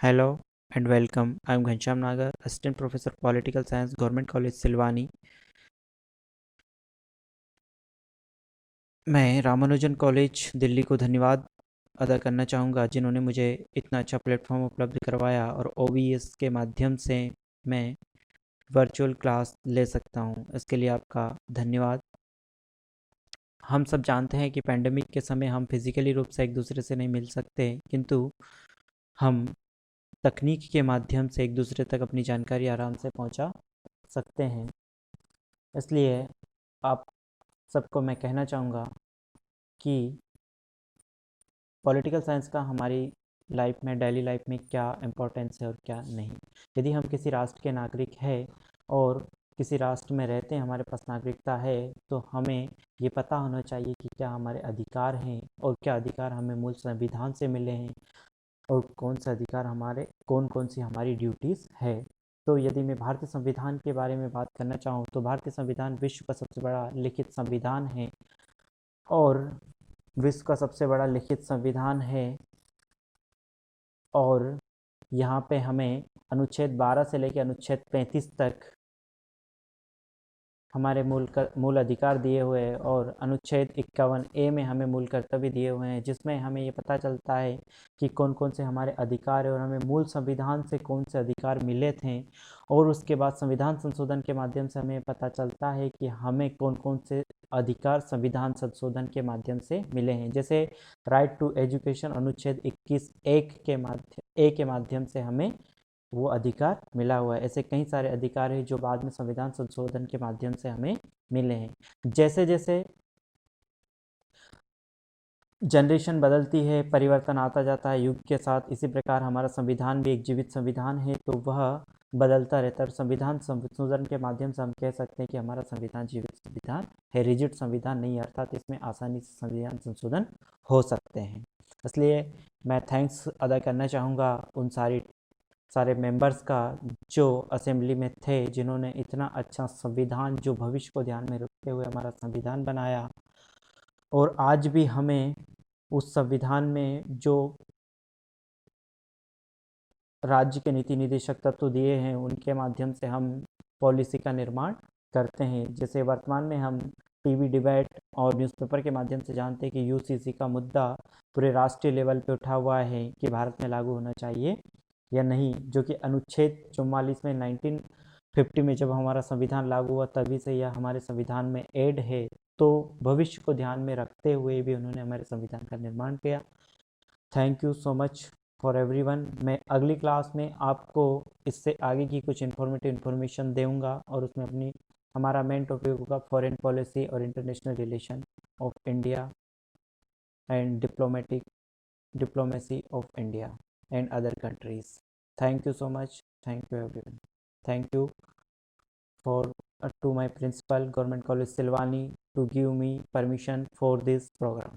Hello and welcome. I'm Ghanshyam Nagar, Assistant Professor Political Science, Government College सिलवानी। मैं Ramanujan college Delhi को धन्यवाद अदा करना चाहूँगा जिन्होंने मुझे इतना अच्छा प्लेटफॉर्म उपलब्ध करवाया और OBS के माध्यम से मैं वर्चुअल क्लास ले सकता हूँ। इसके लिए आपका धन्यवाद। हम सब जानते हैं कि पैंडमिक के समय हम फिज़िकली रूप से एक दूसरे से नहीं मिल सकते, किंतु हम तकनीक के माध्यम से एक दूसरे तक अपनी जानकारी आराम से पहुंचा सकते हैं। इसलिए आप सबको मैं कहना चाहूँगा कि पॉलिटिकल साइंस का हमारी लाइफ में, डेली लाइफ में क्या इम्पोर्टेंस है और क्या नहीं। यदि हम किसी राष्ट्र के नागरिक हैं और किसी राष्ट्र में रहते हैं, हमारे पास नागरिकता है, तो हमें ये पता होना चाहिए कि क्या हमारे अधिकार हैं और क्या अधिकार हमें मूल संविधान से मिले हैं और कौन से अधिकार हमारे, कौन सी हमारी ड्यूटीज़ है। तो यदि मैं भारतीय संविधान के बारे में बात करना चाहूँ तो भारतीय संविधान विश्व का सबसे बड़ा लिखित संविधान है और विश्व का सबसे बड़ा लिखित संविधान है। और यहाँ पे हमें अनुच्छेद 12 से लेकर अनुच्छेद 35 तक हमारे मूल अधिकार दिए हुए हैं और अनुच्छेद 51A में हमें मूल कर्तव्य दिए हुए हैं, जिसमें हमें ये पता चलता है कि कौन कौन से हमारे अधिकार है और हमें मूल संविधान से कौन से अधिकार मिले थे। और उसके बाद संविधान संशोधन के माध्यम से हमें पता चलता है कि हमें कौन कौन से अधिकार संविधान संशोधन के माध्यम से मिले हैं। जैसे राइट टू एजुकेशन अनुच्छेद 21(1) के माध्यम से हमें वो अधिकार मिला हुआ है। ऐसे कई सारे अधिकार हैं जो बाद में संविधान संशोधन के माध्यम से हमें मिले हैं। जैसे जैसे जनरेशन बदलती है, परिवर्तन आता जाता है युग के साथ, इसी प्रकार हमारा संविधान भी एक जीवित संविधान है, तो वह बदलता रहता है। संविधान संशोधन के माध्यम से हम कह सकते हैं कि हमारा संविधान जीवित संविधान है, रिजिड संविधान नहीं, अर्थात इसमें आसानी से संविधान संशोधन हो सकते हैं। इसलिए मैं थैंक्स अदा करना चाहूँगा उन सारे मेंबर्स का जो असेंबली में थे, जिन्होंने इतना अच्छा संविधान, जो भविष्य को ध्यान में रखते हुए हमारा संविधान बनाया। और आज भी हमें उस संविधान में जो राज्य के नीति निदेशक तत्व दिए हैं, उनके माध्यम से हम पॉलिसी का निर्माण करते हैं। जैसे वर्तमान में हम टीवी डिबेट और न्यूज़पेपर के माध्यम से जानते हैं कि यूसीसी का मुद्दा पूरे राष्ट्रीय लेवल पे उठा हुआ है कि भारत में लागू होना चाहिए या नहीं, जो कि अनुच्छेद 44 में 1950 में जब हमारा संविधान लागू हुआ तभी से यह हमारे संविधान में ऐड है। तो भविष्य को ध्यान में रखते हुए भी उन्होंने हमारे संविधान का निर्माण किया। Thank you so much for everyone. मैं अगली क्लास में आपको इससे आगे की कुछ इन्फॉर्मेशन दूंगा और उसमें हमारा मेन टॉपिक होगा फॉरेन पॉलिसी और international relation of India and diplomacy of India and other countries. Thank you so much. Thank you everyone. Thank you for to my principal, Government College Silvani, to give me permission for this program.